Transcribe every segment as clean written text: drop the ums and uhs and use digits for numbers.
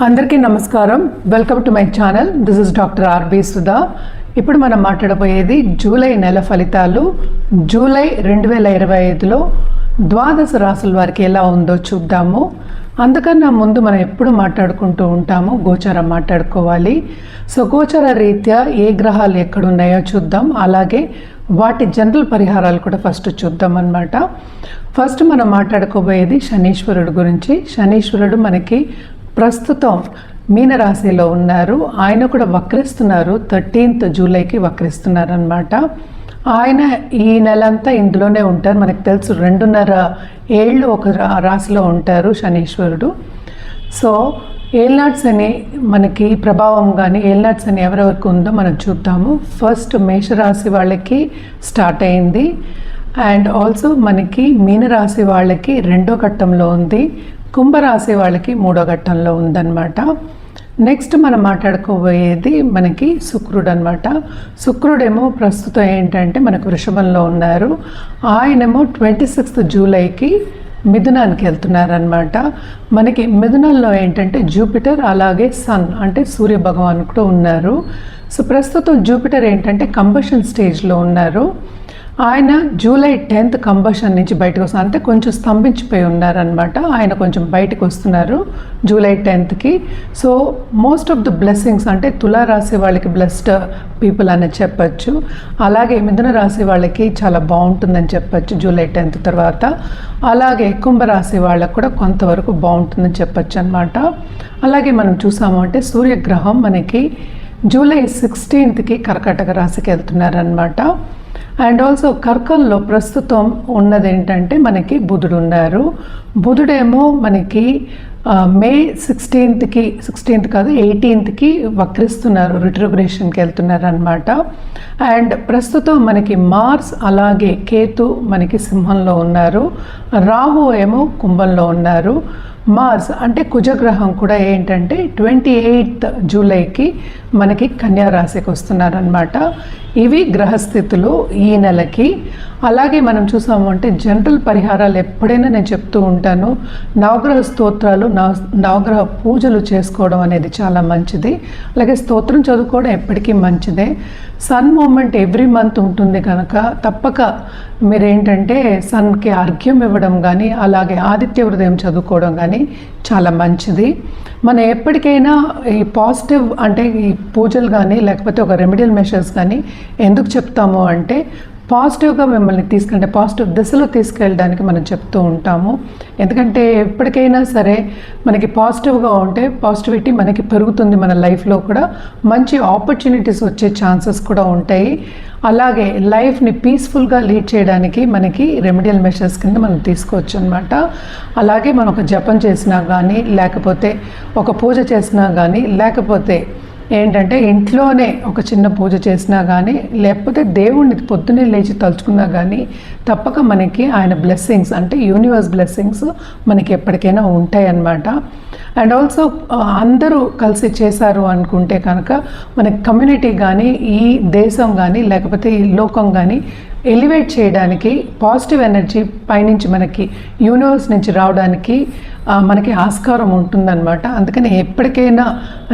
అందరికీ నమస్కారం. Welcome to my channel. This is doctor RB Sudha. ఇప్పుడు మనం మాట్లాడబోయేది జూలై నెల ఫలితాలు. జూలై 2025లో ద్వాదశ రాసుల వారికి ఎలా ఉందో చూద్దాము. అందుకన్నా ముందు మనం ఎప్పుడు మాట్లాడుకుంటూ ఉంటాము, గోచారం మాట్లాడుకోవాలి. సో గోచార రీత్యా ఏ గ్రహాలు ఎక్కడున్నాయో చూద్దాం. అలాగే వాటి జనరల్ పరిహారాలు కూడా ఫస్ట్ చూద్దాం అన్నమాట. ఫస్ట్ మనం మాట్లాడుకోబోయేది శనీశ్వరుడు గురించి. శనీశ్వరుడు మనకి ప్రస్తుతం మీనరాశిలో ఉన్నారు. ఆయన కూడా వక్రిస్తున్నారు. 13th జూలైకి వక్రిస్తున్నారు అన్నమాట. ఆయన ఈ నెలంతా ఇందులోనే ఉంటారు. మనకు తెలుసు 2.5 ఏళ్ళు ఒక రాశిలో ఉంటారు శనీశ్వరుడు. సో ఏల్నాటి శని మనకి ప్రభావం కానీ ఏల్నాటి శని ఎవరెవరికి ఉందో మనం చూద్దాము. ఫస్ట్ మేషరాశి వాళ్ళకి స్టార్ట్ అయింది. అండ్ ఆల్సో మనకి మీనరాశి వాళ్ళకి 2వ ఘట్టంలో ఉంది. కుంభరాశి వాళ్ళకి 3వ ఘట్టంలో ఉందన్నమాట. నెక్స్ట్ మనం మాట్లాడుకోబోయేది మనకి శుక్రుడు అనమాట. శుక్రుడేమో ప్రస్తుతం ఏంటంటే మనకు వృషభంలో ఉన్నారు. ఆయనేమో 26th జూలైకి మిథునానికి వెళ్తున్నారనమాట. మనకి మిథునంలో ఏంటంటే జూపిటర్ అలాగే సన్ అంటే సూర్య భగవాన్ కూడా ఉన్నారు. సో ప్రస్తుతం జూపిటర్ ఏంటంటే కంబషన్ స్టేజ్లో ఉన్నారు. ఆయన జూలై 10th కంబషన్ నుంచి బయటకు వస్తున్నారు. అంటే కొంచెం స్తంభించిపోయి ఉన్నారనమాట. ఆయన కొంచెం బయటకు వస్తున్నారు July 10th. So most of the blessings అంటే తులారాశి వాళ్ళకి బ్లెస్డ్ పీపుల్ అని చెప్పచ్చు. అలాగే మిథున రాశి వాళ్ళకి చాలా బాగుంటుందని చెప్పచ్చు జూలై 10th తర్వాత. అలాగే కుంభరాశి వాళ్ళకు కూడా కొంతవరకు బాగుంటుందని చెప్పచ్చు అనమాట. అలాగే మనం చూసాము అంటే సూర్యగ్రహం మనకి జూలై 16th కర్కాటక రాశికి వెళ్తున్నారనమాట. అండ్ ఆల్సో కర్కంలో ప్రస్తుతం ఉన్నది ఏంటంటే మనకి బుధుడు ఉన్నారు. బుధుడేమో మనకి మే 16th కాదు 18th వక్రిస్తున్నారు, రిట్రోగ్రేషన్కి వెళ్తున్నారు అనమాట. అండ్ ప్రస్తుతం మనకి మార్స్ అలాగే కేతు మనకి సింహంలో ఉన్నారు. రాహు ఏమో కుంభంలో ఉన్నారు. మార్స్ అంటే కుజగ్రహం కూడా ఏంటంటే 28th జూలైకి మనకి కన్యా రాశికి వస్తున్నారనమాట. ఇవి గ్రహస్థితులు ఈ నెలకి. అలాగే మనం చూసాము అంటే జనరల్ పరిహారాలు ఎప్పుడైనా నేను చెప్తూ ఉంటాను. నవగ్రహ స్తోత్రాలు నవగ్రహ పూజలు చేసుకోవడం అనేది చాలా మంచిది. అలాగే స్తోత్రం చదువుకోవడం ఎప్పటికీ మంచిదే. సన్ మూమెంట్ ఎవ్రీ మంత్ ఉంటుంది కనుక తప్పక మీరేంటంటే సన్కి అర్ఘ్యం ఇవ్వడం కానీ అలాగే ఆదిత్య హృదయం చదువుకోవడం కానీ చాలా మంచిది. మనం ఎప్పటికైనా ఈ పాజిటివ్ అంటే ఈ పూజలు కానీ లేకపోతే ఒక రెమెడియల్ మెషర్స్ కానీ ఎందుకు చెప్తాము అంటే పాజిటివ్గా మిమ్మల్ని తీసుకెళ్ళి పాజిటివ్ దిశలో తీసుకెళ్ళడానికి మనం చెప్తూ ఉంటాము. ఎందుకంటే ఎప్పటికైనా సరే మనకి పాజిటివ్గా ఉంటే పాజిటివిటీ మనకి పెరుగుతుంది. మన లైఫ్లో కూడా మంచి ఆపర్చునిటీస్ వచ్చే ఛాన్సెస్ కూడా ఉంటాయి. అలాగే లైఫ్ని పీస్ఫుల్గా లీడ్ చేయడానికి మనకి రెమెడియల్ మెషర్స్ కింద మనం తీసుకోవచ్చు అనమాట. అలాగే మనం ఒక జపం చేసినా కానీ లేకపోతే ఒక పూజ చేసినా కానీ లేకపోతే ఏంటంటే ఇంట్లోనే ఒక చిన్న పూజ చేసినా కానీ లేకపోతే దేవుణ్ణి పొద్దున్నే లేచి తలుచుకున్నా కానీ తప్పక మనకి ఆయన బ్లెస్సింగ్స్ అంటే యూనివర్స్ బ్లెస్సింగ్స్ మనకి ఎప్పటికైనా ఉంటాయి అన్నమాట. అండ్ ఆల్సో అందరూ కలిసి చేశారు అనుకుంటే కనుక మనకి కమ్యూనిటీ కానీ ఈ దేశం కానీ లేకపోతే ఈ లోకం కానీ ఎలివేట్ చేయడానికి పాజిటివ్ ఎనర్జీ పైనుంచి మనకి యూనివర్స్ నుంచి రావడానికి మనకి ఆస్కారం ఉంటుందన్నమాట. అందుకని ఎప్పటికైనా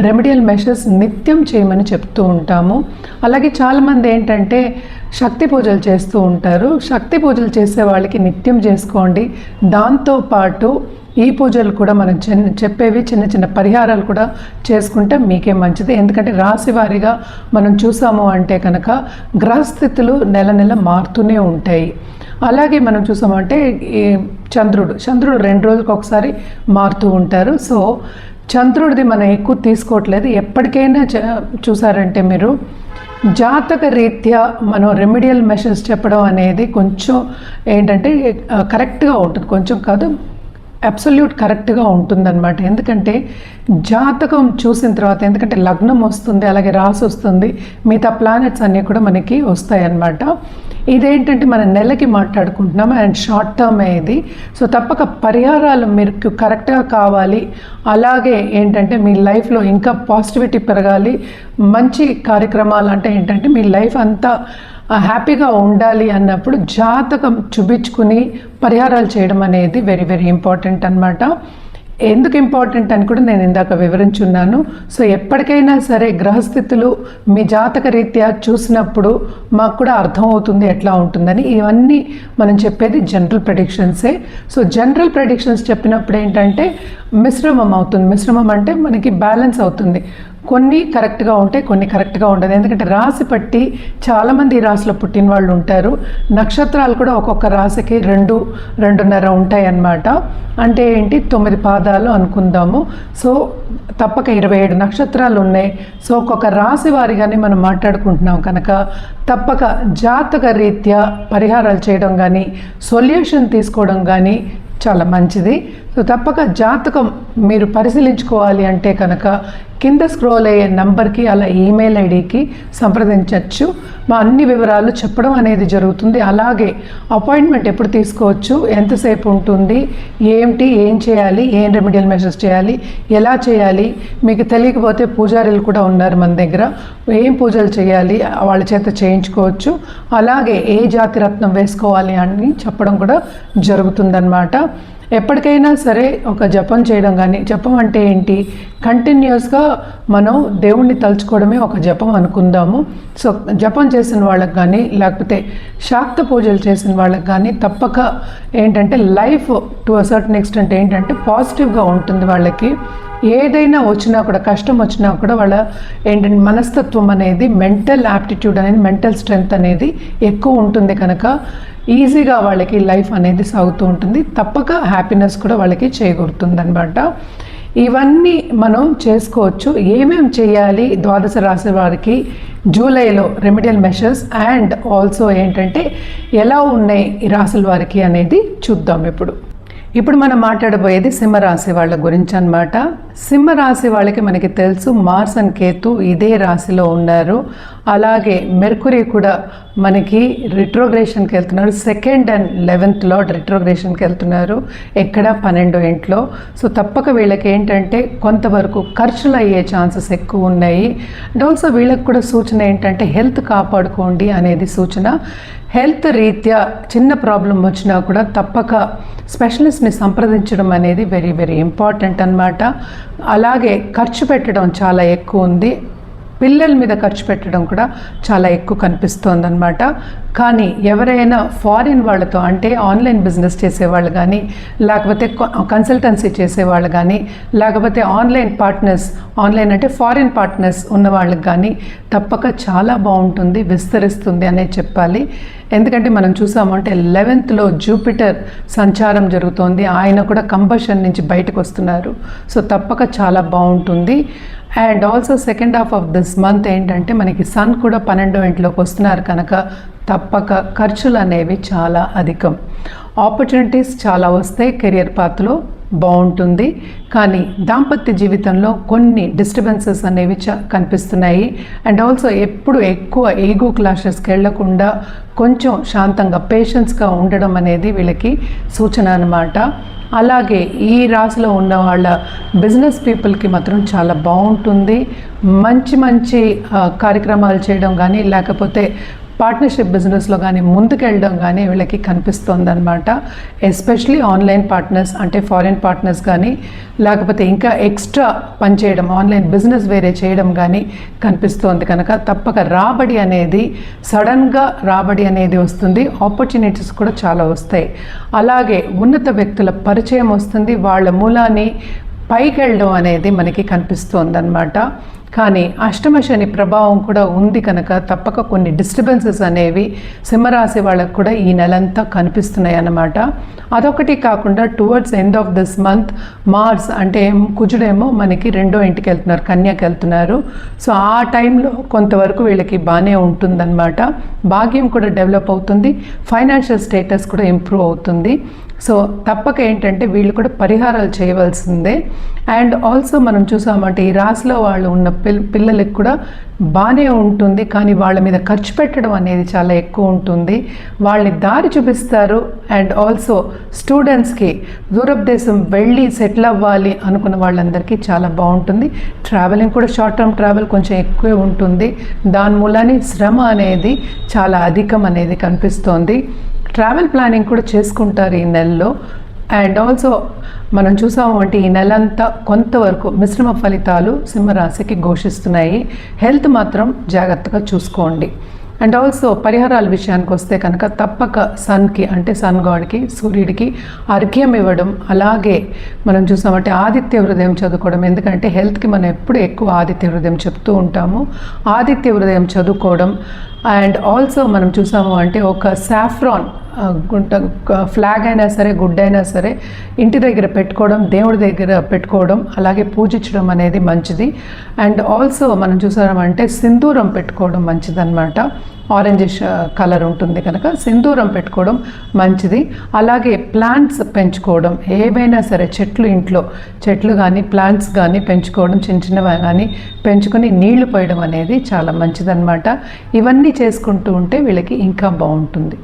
రెమెడియల్ మెషర్స్ నిత్యం చేయమని చెప్తూ ఉంటాము. అలాగే చాలామంది ఏంటంటే శక్తి పూజలు చేస్తూ ఉంటారు. శక్తి పూజలు చేసే వాళ్ళకి నిత్యం చేసుకోండి. దాంతోపాటు ఈ పూజలు కూడా మనం చెప్పేవి చిన్న చిన్న పరిహారాలు కూడా చేసుకుంటే మీకే మంచిది. ఎందుకంటే రాశి వారీగా మనం చూసాము అంటే కనుక గ్రహస్థితులు నెల నెల మారుతూనే ఉంటాయి. అలాగే మనం చూసామంటే ఈ చంద్రుడు 2 రోజులకు ఒకసారి మారుతూ ఉంటారు. సో చంద్రుడిది మనం ఎక్కువ తీసుకోవట్లేదు. ఎప్పటికైనా చూసారంటే మీరు జాతక రీత్యా మనం రెమెడియల్ మెషర్స్ చెప్పడం అనేది కొంచెం ఏంటంటే కరెక్ట్గా ఉంటుంది. కొంచెం కాదు, అబ్సల్యూట్ కరెక్ట్గా ఉంటుందన్నమాట. ఎందుకంటే జాతకం చూసిన తర్వాత ఎందుకంటే లగ్నం వస్తుంది అలాగే రాశి వస్తుంది, మిగతా ప్లానెట్స్ అన్నీ కూడా మనకి వస్తాయి అన్నమాట. ఇదేంటంటే మన నెలకి మాట్లాడుకుంటున్నాం అండ్ షార్ట్ టర్మ్ ఇది. సో తప్పక పరిహారాలు మీకు కరెక్ట్గా కావాలి. అలాగే ఏంటంటే మీ లైఫ్లో ఇంకా పాజిటివిటీ పెరగాలి. మంచి కార్యక్రమాలు అంటే ఏంటంటే మీ లైఫ్ అంతా హ్యాపీగా ఉండాలి అన్నప్పుడు జాతకం చూపించుకుని పరిహారాలు చేయడం అనేది వెరీ వెరీ ఇంపార్టెంట్ అన్నమాట. ఎందుకు ఇంపార్టెంట్ అని కూడా నేను ఇందాక వివరించున్నాను. సో ఎప్పటికైనా సరే గ్రహస్థితులు మీ జాతక రీత్యా చూసినప్పుడు మాకు కూడా అర్థమవుతుంది ఎట్లా ఉంటుందని. ఇవన్నీ మనం చెప్పేది జనరల్ ప్రెడిక్షన్సే. సో జనరల్ ప్రెడిక్షన్స్ చెప్పినప్పుడు ఏంటంటే మిశ్రమం అవుతుంది. మిశ్రమం అంటే మనకి బ్యాలెన్స్ అవుతుంది. కొన్ని కరెక్ట్గా ఉంటాయి, కొన్ని కరెక్ట్గా ఉండదు. ఎందుకంటే రాశి పట్టి చాలామంది ఈ రాశిలో పుట్టిన వాళ్ళు ఉంటారు. నక్షత్రాలు కూడా ఒక్కొక్క రాశికి 2.5 ఉంటాయి అన్నమాట. అంటే ఏంటి 9 పాదాలు అనుకుందాము. సో తప్పక 27 నక్షత్రాలు ఉన్నాయి. సో ఒక్కొక్క రాశి వారిగానే మనం మాట్లాడుకుంటున్నాం కనుక తప్పక జాతక రీత్యా పరిహారాలు చేయడం కానీ సొల్యూషన్ తీసుకోవడం కానీ చాలా మంచిది. సో తప్పక జాతకం మీరు పరిశీలించుకోవాలి అంటే కనుక కింద స్క్రోల్ అయ్యే నంబర్కి అలా ఈమెయిల్ ఐడికి సంప్రదించవచ్చు. మా అన్ని వివరాలు చెప్పడం అనేది జరుగుతుంది. అలాగే అపాయింట్మెంట్ ఎప్పుడు తీసుకోవచ్చు, ఎంతసేపు ఉంటుంది, ఏం చేయాలి, ఏం రెమెడియల్ మెషర్స్ చేయాలి, ఎలా చేయాలి, మీకు తెలియకపోతే పూజారులు కూడా ఉన్నారు మన దగ్గర, ఏం పూజలు చేయాలి వాళ్ళ చేత చేయించుకోవచ్చు. అలాగే ఏ జాతి రత్నం వేసుకోవాలి అని చెప్పడం కూడా జరుగుతుందన్నమాట. ఎప్పటికైనా సరే ఒక జపం చేయడం కానీ, జపం అంటే ఏంటి, కంటిన్యూస్గా మనం దేవుణ్ణి తలుచుకోవడమే ఒక జపం అనుకుందాము. సో జపం చేసిన వాళ్ళకి కానీ లేకపోతే శాక్త పూజలు చేసిన వాళ్ళకి కానీ తప్పక ఏంటంటే life to a certain extent ఏంటంటే పాజిటివ్గా ఉంటుంది. వాళ్ళకి ఏదైనా వచ్చినా కూడా, కష్టం వచ్చినా కూడా వాళ్ళ ఏంటంటే మనస్తత్వం అనేది, మెంటల్ యాప్టిట్యూడ్ అనేది, మెంటల్ స్ట్రెంగ్త్ అనేది ఎక్కువ ఉంటుంది కనుక ఈజీగా వాళ్ళకి లైఫ్ అనేది సాగుతూ ఉంటుంది. తప్పక హ్యాపీనెస్ కూడా వాళ్ళకి చేకూరుతుంది అనమాట. ఇవన్నీ మనం చేసుకోవచ్చు. ఏమేమి చేయాలి ద్వాదశ రాశి వారికి జూలైలో రెమెడియల్ మెషర్స్ అండ్ ఆల్సో ఏంటంటే ఎలా ఉన్నాయి ఈ రాశుల వారికి అనేది చూద్దాం. ఇప్పుడు మనం మాట్లాడబోయేది సింహరాశి వాళ్ళ గురించి అన్నమాట. సింహరాశి వాళ్ళకి మనకి తెలుసు మార్స్ అండ్ కేతు ఇదే రాశిలో ఉన్నారు. అలాగే మెర్కురీ కూడా మనకి రిట్రోగ్రేషన్కి వెళ్తున్నారు. 2nd and 11th లార్డ్ రిట్రోగ్రేషన్కి వెళ్తున్నారు. ఎక్కడ 12వ ఇంట్లో. సో తప్పక వీళ్ళకి ఏంటంటే కొంతవరకు ఖర్చులు అయ్యే ఛాన్సెస్ ఎక్కువ ఉన్నాయి. అండ్ ఆల్సో వీళ్ళకి కూడా సూచన ఏంటంటే హెల్త్ కాపాడుకోండి అనేది సూచన. హెల్త్ రీత్యా చిన్న ప్రాబ్లం వచ్చినా కూడా తప్పక స్పెషలిస్ట్ని సంప్రదించడం అనేది వెరీ వెరీ ఇంపార్టెంట్ అన్నమాట. అలాగే ఖర్చు పెట్టడం చాలా ఎక్కువ ఉంది. పిల్లల మీద ఖర్చు పెట్టడం కూడా చాలా ఎక్కువ కనిపిస్తోంది అనమాట. కానీ ఎవరైనా ఫారిన్ వాళ్ళతో అంటే ఆన్లైన్ బిజినెస్ చేసేవాళ్ళు కానీ లేకపోతే కన్సల్టెన్సీ చేసేవాళ్ళు కానీ లేకపోతే ఆన్లైన్ అంటే ఫారిన్ పార్ట్నర్స్ ఉన్న వాళ్ళకి కానీ తప్పక చాలా బాగుంటుంది, విస్తరిస్తుంది అనే చెప్పాలి. ఎందుకంటే మనం చూసామంటే 11th జూపిటర్ సంచారం జరుగుతోంది. ఆయన కూడా కంబషన్ నుంచి బయటకు వస్తున్నారు. సో తప్పక చాలా బాగుంటుంది. And also 2nd half of this month ఏంటంటే మనకి సన్ కూడా 12వ ఇంట్లోకి వస్తున్నారు కనుక తప్పక ఖర్చులు అనేవి చాలా అధికం. ఆపర్చునిటీస్ చాలా వస్తాయి, కెరియర్ పాత్లో బాగుంటుంది. కానీ దాంపత్య జీవితంలో కొన్ని డిస్టర్బెన్సెస్ అనేవి కనిపిస్తున్నాయి. అండ్ ఆల్సో ఎప్పుడు ఎక్కువ ఈగో క్లాషెస్కి వెళ్లకుండా కొంచెం శాంతంగా పేషెన్స్గా ఉండడం అనేది వీళ్ళకి సూచన అన్నమాట. అలాగే ఈ రాశిలో ఉన్న వాళ్ళ బిజినెస్ పీపుల్కి మాత్రం చాలా బాగుంటుంది. మంచి కార్యక్రమాలు చేయడం కానీ లేకపోతే పార్ట్నర్షిప్ బిజినెస్లో కానీ ముందుకెళ్ళడం కానీ వీళ్ళకి కనిపిస్తుంది అనమాట. ఎస్పెషలీ ఆన్లైన్ పార్ట్నర్స్ అంటే ఫారిన్ పార్ట్నర్స్ కానీ లేకపోతే ఇంకా ఎక్స్ట్రా పని చేయడం, ఆన్లైన్ బిజినెస్ వేరే చేయడం కానీ కనిపిస్తోంది కనుక తప్పక రాబడి అనేది సడన్గా రాబడి అనేది వస్తుంది. ఆపర్చునిటీస్ కూడా చాలా వస్తాయి. అలాగే ఉన్నత వ్యక్తుల పరిచయం వస్తుంది. వాళ్ళ మూలాన్ని పైకి వెళ్ళడం అనేది మనకి కనిపిస్తోంది అన్నమాట. కానీ అష్టమ శని ప్రభావం కూడా ఉంది కనుక తప్పక కొన్ని డిస్టర్బెన్సెస్ అనేవి సింహరాశి వాళ్ళకు కూడా ఈ నెలంతా కనిపిస్తున్నాయి అన్నమాట. అదొకటి కాకుండా towards end of this month Mars అంటే కుజుడేమో మనకి 2వ ఇంటికి వెళ్తున్నారు, కన్యకి వెళ్తున్నారు. సో ఆ టైంలో కొంతవరకు వీళ్ళకి బాగానే ఉంటుందన్నమాట. భాగ్యం కూడా డెవలప్ అవుతుంది, ఫైనాన్షియల్ స్టేటస్ కూడా ఇంప్రూవ్ అవుతుంది. సో తప్పక ఏంటంటే వీళ్ళు కూడా పరిహారాలు చేయవలసిందే. అండ్ ఆల్సో మనం చూసామంటే ఈ రాశిలో వాళ్ళు ఉన్న పిల్లలకి కూడా బాగానే ఉంటుంది. కానీ వాళ్ళ మీద ఖర్చు పెట్టడం అనేది చాలా ఎక్కువ ఉంటుంది. వాళ్ళని దారి చూపిస్తారు. అండ్ ఆల్సో స్టూడెంట్స్కి దూరపు దేశం వెళ్ళి సెటిల్ అవ్వాలి అనుకున్న వాళ్ళందరికీ చాలా బాగుంటుంది. ట్రావెలింగ్ కూడా షార్ట్ టర్మ్ ట్రావెల్ కొంచెం ఎక్కువే ఉంటుంది. దాని మూలాన్ని శ్రమ అనేది చాలా అధికం అనేది కనిపిస్తోంది. ట్రావెల్ ప్లానింగ్ కూడా చేసుకుంటారు ఈ నెలలో. అండ్ ఆల్సో మనం చూసాము అంటే ఈ నెలంతా కొంతవరకు మిశ్రమ ఫలితాలు సింహరాశికి ఘోషిస్తున్నాయి. హెల్త్ మాత్రం జాగ్రత్తగా చూసుకోండి. అండ్ ఆల్సో పరిహారాల విషయానికి వస్తే కనుక తప్పక సన్కి అంటే సన్ గాడ్కి సూర్యుడికి అర్ఘ్యం ఇవ్వడం, అలాగే మనం చూసామంటే ఆదిత్య హృదయం చదువుకోవడం. ఎందుకంటే హెల్త్కి మనం ఎప్పుడు ఎక్కువ ఆదిత్య హృదయం చెప్తూ ఉంటాము. ఆదిత్య హృదయం చదువుకోవడం. అండ్ ఆల్సో మనం చూసాము అంటే ఒక సాఫ్రాన్ గుంట ఫ్లాగ్ అయినా సరే, గుడ్ అయినా సరే ఇంటి దగ్గర పెట్టుకోవడం, దేవుడి దగ్గర పెట్టుకోవడం, అలాగే పూజించడం అనేది మంచిది. అండ్ ఆల్సో మనం చూసామంటే సింధూరం పెట్టుకోవడం మంచిదన్నమాట. ఆరెంజిష్ కలర్ ఉంటుంది కనుక సింధూరం పెట్టుకోవడం మంచిది. అలాగే ప్లాంట్స్ పెంచుకోవడం, ఏవైనా సరే చెట్లు కానీ ప్లాంట్స్ కానీ పెంచుకోవడం, చిన్నవి కానీ పెంచుకొని నీళ్లు పోయడం అనేది చాలా మంచిదన్నమాట. ఇవన్నీ చేసుకుంటూ ఉంటే వీళ్ళకి ఇంకా బాగుంటుంది.